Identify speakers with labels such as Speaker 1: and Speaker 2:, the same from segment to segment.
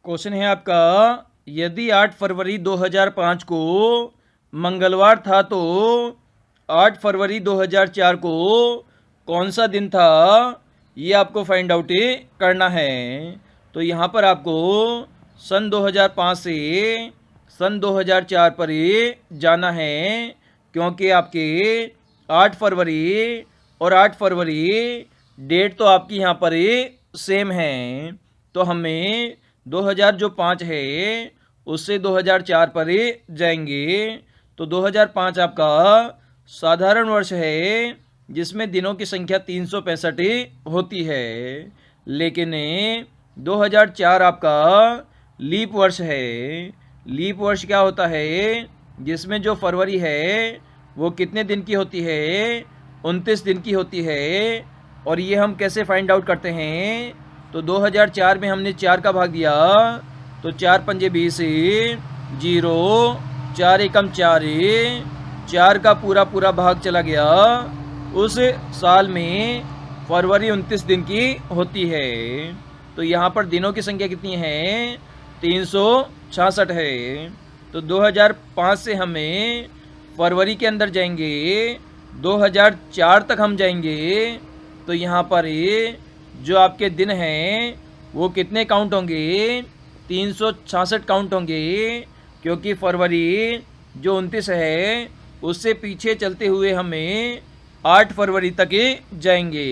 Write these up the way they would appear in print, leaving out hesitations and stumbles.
Speaker 1: Question है आपका, यदि 8 फरवरी 2005 को मंगलवार था तो 8 फरवरी 2004 को कौन सा दिन था, ये आपको फाइंड आउट करना है। तो यहाँ पर आपको सन 2005 से सन 2004 पर जाना है, क्योंकि आपके 8 फरवरी और 8 फरवरी डेट तो आपकी यहाँ पर सेम है। तो हमें 2005 है उससे 2004 पर जाएंगे। तो 2005 आपका साधारण वर्ष है जिसमें दिनों की संख्या 365 होती है, लेकिन 2004 आपका लीप वर्ष है। लीप वर्ष क्या होता है, जिसमें जो फरवरी है वो कितने दिन की होती है, 29 दिन की होती है। और ये हम कैसे फाइंड आउट करते हैं, तो 2004 में हमने 4 का भाग दिया, तो 4 पंजे 20, 0, 4 एकम 4, 4 का पूरा भाग चला गया। उस साल में फरवरी 29 दिन की होती है। तो यहाँ पर दिनों की संख्या कितनी है, 366 है। तो 2005 से हमें फरवरी के अंदर जाएंगे, 2004 तक हम जाएंगे। तो यहाँ पर जो आपके दिन हैं वो कितने काउंट होंगे, 366 काउंट होंगे, क्योंकि फरवरी जो 29 है उससे पीछे चलते हुए हमें 8 फरवरी तक जाएंगे।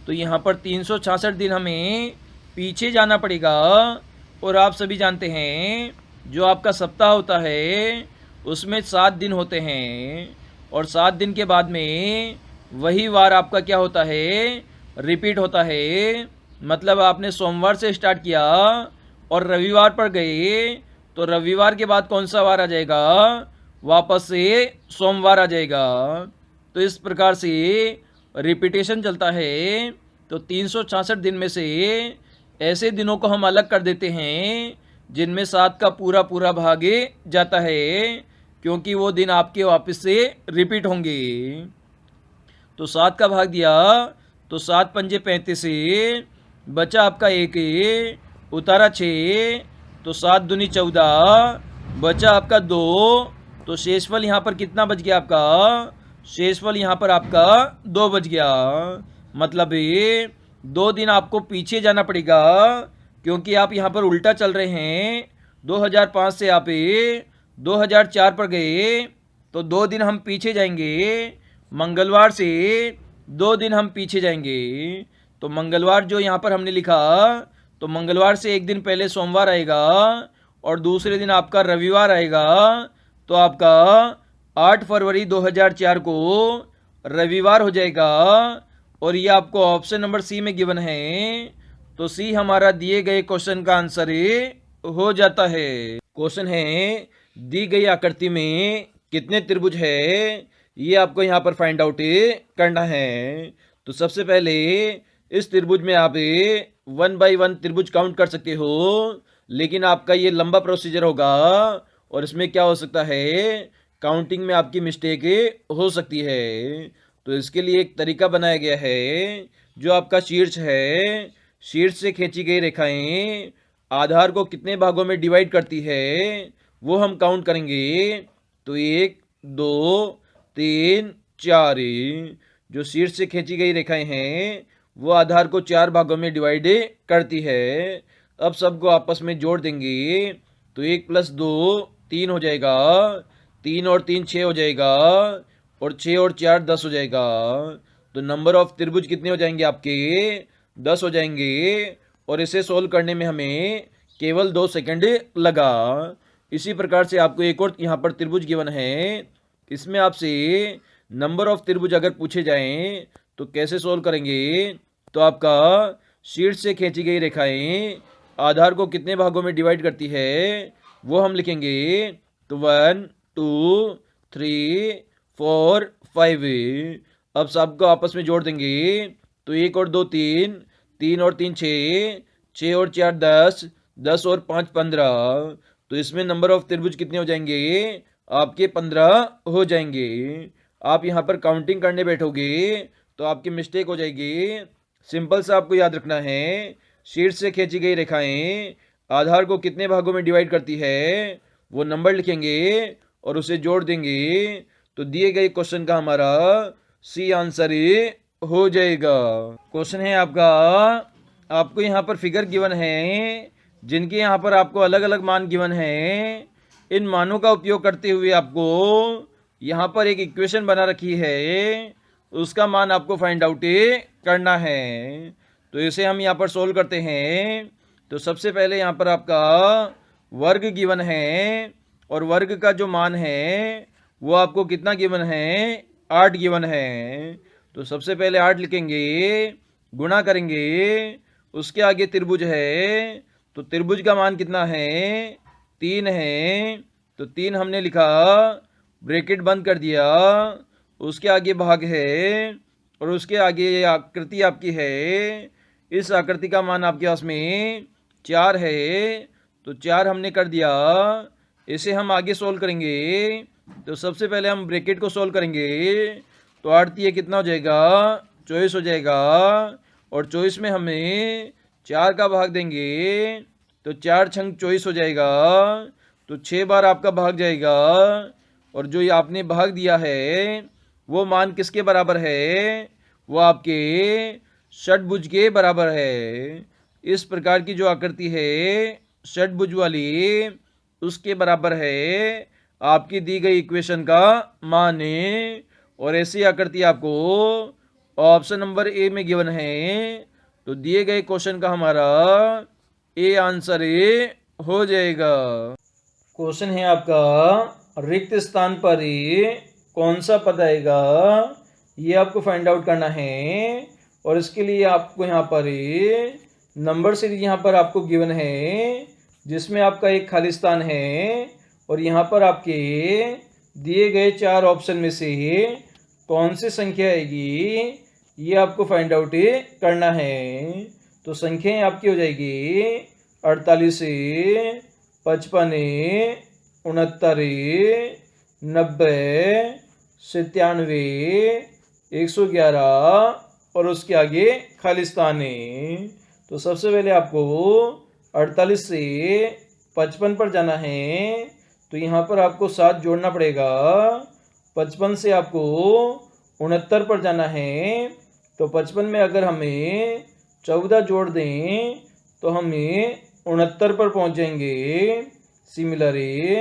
Speaker 1: तो यहाँ पर 366 दिन हमें पीछे जाना पड़ेगा। और आप सभी जानते हैं जो आपका सप्ताह होता है उसमें 7 दिन होते हैं, और 7 दिन के बाद में वही वार आपका क्या होता है, रिपीट होता है। मतलब आपने सोमवार से स्टार्ट किया और रविवार पर गए, तो रविवार के बाद कौन सा वार आ जाएगा, वापस से सोमवार आ जाएगा। तो इस प्रकार से रिपीटेशन चलता है। तो 366 दिन में से ऐसे दिनों को हम अलग कर देते हैं जिनमें 7 का पूरा भाग जाता है, क्योंकि वो दिन आपके वापस से रिपीट होंगे। तो 7 का भाग दिया, तो 7 पंजे 35, बचा आपका 1, उतारा 6, तो 7 दूनी 14, बचा आपका 2। तो शेषफल यहाँ पर कितना बच गया आपका, शेषफल यहाँ पर आपका 2 बच गया। मतलब 2 दिन आपको पीछे जाना पड़ेगा, क्योंकि आप यहाँ पर उल्टा चल रहे हैं। 2005 से आप 2004 पर गए, तो 2 दिन हम पीछे जाएंगे। मंगलवार से 2 दिन हम पीछे जाएंगे। तो मंगलवार जो यहाँ पर हमने लिखा, तो मंगलवार से 1 दिन पहले सोमवार आएगा और दूसरे दिन आपका रविवार आएगा। तो आपका 8 फरवरी 2004 को रविवार हो जाएगा। और ये आपको ऑप्शन नंबर सी में गिवन है। तो सी हमारा दिए गए क्वेश्चन का आंसर हो जाता है। क्वेश्चन है, दी गई आकृति में कितने त्रिभुज है, ये आपको यहाँ पर फाइंड आउट करना है। तो सबसे पहले इस त्रिभुज में आप 1 बाई 1 त्रिभुज काउंट कर सकते हो, लेकिन आपका ये लंबा प्रोसीजर होगा और इसमें क्या हो सकता है, काउंटिंग में आपकी मिस्टेक हो सकती है। तो इसके लिए एक तरीका बनाया गया है। जो आपका शीर्ष है, शीर्ष से खींची गई रेखाएं आधार को कितने भागों में डिवाइड करती है वो हम काउंट करेंगे। तो 1, 2, 3, 4, जो शीर्ष से खींची गई रेखाएं हैं वो आधार को 4 भागों में डिवाइड करती है। अब सबको आपस में जोड़ देंगे, तो 1 + 2 3 हो जाएगा, 3 और 3 6 हो जाएगा, और 6 और 4 10 हो जाएगा। तो नंबर ऑफ त्रिभुज कितने हो जाएंगे आपके, 10 हो जाएंगे। और इसे सोल्व करने में हमें केवल 2 सेकंड लगा। इसी प्रकार से आपको एक और यहाँ पर त्रिभुज गिवन है, इसमें आपसे नंबर ऑफ त्रिभुज अगर पूछे जाएं तो कैसे सोल्व करेंगे। तो आपका शीर्ष से खींची गई रेखाएं आधार को कितने भागों में डिवाइड करती है वो हम लिखेंगे। तो 1, 2, 3, 4, 5। अब सबको आपस में जोड़ देंगे, तो 1 और 2 3, 3 और 3 6, 6 और 4 10, 10 और 5 15। तो इसमें नंबर ऑफ त्रिभुज कितने हो जाएंगे, आपके 15 हो जाएंगे। आप यहाँ पर काउंटिंग करने बैठोगे तो आपकी मिस्टेक हो जाएगी। सिंपल सा आपको याद रखना है, शीर्ष से खींची गई रेखाएं आधार को कितने भागों में डिवाइड करती है, वो नंबर लिखेंगे और उसे जोड़ देंगे तो दिए गए क्वेश्चन का हमारा सी आंसर हो जाएगा। क्वेश्चन है आपको यहाँ पर फिगर गिवन है, जिनके यहाँ पर आपको अलग अलग मान गिवन है। इन मानों का उपयोग करते हुए आपको यहाँ पर एक इक्वेशन बना रखी है, उसका मान आपको फाइंड आउट करना है। तो इसे हम यहाँ पर सोल्व करते हैं। तो सबसे पहले यहाँ पर आपका वर्ग गिवन है, और वर्ग का जो मान है वो आपको कितना गिवन है, 8 गिवन है। तो सबसे पहले 8 लिखेंगे, गुणा करेंगे, उसके आगे त्रिभुज है, तो त्रिभुज का मान कितना है, 3 है। तो 3 हमने लिखा, ब्रैकेट बंद कर दिया, उसके आगे भाग है, और उसके आगे ये आकृति आपकी है। इस आकृति का मान आपके पास में 4 है, तो 4 हमने कर दिया। इसे हम आगे सोल्व करेंगे। तो सबसे पहले हम ब्रैकेट को सोल्व करेंगे, तो 8 ये कितना हो जाएगा, 24 हो जाएगा। और 24 में हमें 4 का भाग देंगे, तो 4 छंग 24 हो जाएगा। तो 6 बार आपका भाग जाएगा, और जो ये आपने भाग दिया है वो मान किसके बराबर है, वो आपके षटभुज के बराबर है। इस प्रकार की जो आकृति है षटभुज वाली, उसके बराबर है आपकी दी गई इक्वेशन का मान। और ऐसी आकृति आपको ऑप्शन नंबर ए में गिवन है। तो दिए गए क्वेश्चन का हमारा ए आंसर हो जाएगा। क्वेश्चन है आपका, रिक्त स्थान पर कौन सा पद आएगा, ये आपको फाइंड आउट करना है। और इसके लिए आपको यहाँ पर नंबर सीरीज यहाँ पर आपको गिवन है, जिसमें आपका एक खाली स्थान है, और यहाँ पर आपके दिए गए 4 ऑप्शन में से कौन सी संख्या आएगी, ये आपको फाइंड आउट करना है। तो संख्याएं आपकी हो जाएगी 48, 55, 69, 90, 97, 111, और उसके आगे खाली स्थान है। तो सबसे पहले आपको 48 से 55 पर जाना है, तो यहाँ पर आपको 7 जोड़ना पड़ेगा। 55 से आपको 69 पर जाना है, तो 55 में अगर हमें 14 जोड़ दें तो हमें 69 पर पहुँच जाएंगे। सिमिलरली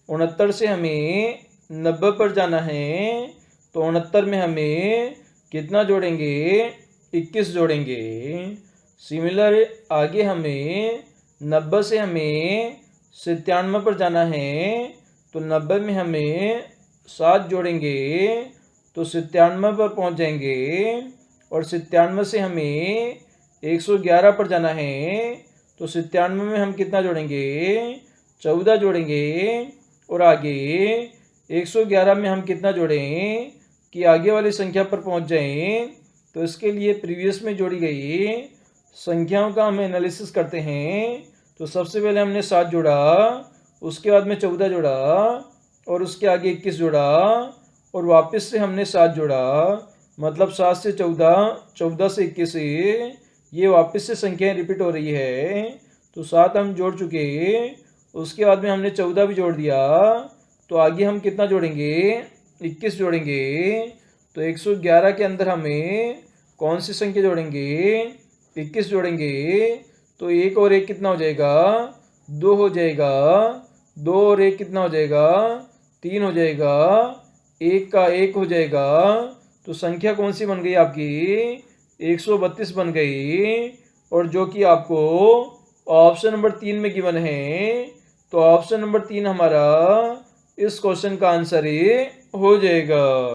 Speaker 1: 69 से हमें 90 पर जाना है, तो 69 में हमें कितना जोड़ेंगे, 21 जोड़ेंगे। सिमिलर आगे हमें 90 से हमें 97 पर जाना है, तो 90 में हमें 7 जोड़ेंगे, तो 97 पर पहुंच जाएंगे। और 97 से हमें 111 पर जाना है, तो 97 में हम कितना जोड़ेंगे, 14 जोड़ेंगे। और आगे 111 में हम कितना जोड़ें कि आगे वाली संख्या पर पहुंच जाएं। तो इसके लिए प्रीवियस में जोड़ी गई संख्याओं का हम एनालिसिस करते हैं। तो सबसे पहले हमने 7 जोड़ा, उसके बाद में 14 जोड़ा, और उसके आगे 21 जोड़ा, और वापस से हमने 7 जोड़ा। मतलब 7 से 14, 14 से 21, ये वापस से संख्याएं रिपीट हो रही है। तो 7 हम जोड़ चुके, उसके बाद में हमने 14 भी जोड़ दिया, तो आगे हम कितना जोड़ेंगे, 21 जोड़ेंगे। तो 111 के अंदर हमें कौन सी संख्या जोड़ेंगे, 21 जोड़ेंगे। तो 1 और 1 कितना हो जाएगा, 2 हो जाएगा। 2 और 1 कितना हो जाएगा, 3 हो जाएगा। 1 का 1 हो जाएगा। तो संख्या कौन सी बन गई आपकी, 132 बन गई। और जो कि आपको ऑप्शन नंबर 3 में गिवन है। तो ऑप्शन नंबर 3 हमारा इस क्वेश्चन का आंसर हो जाएगा।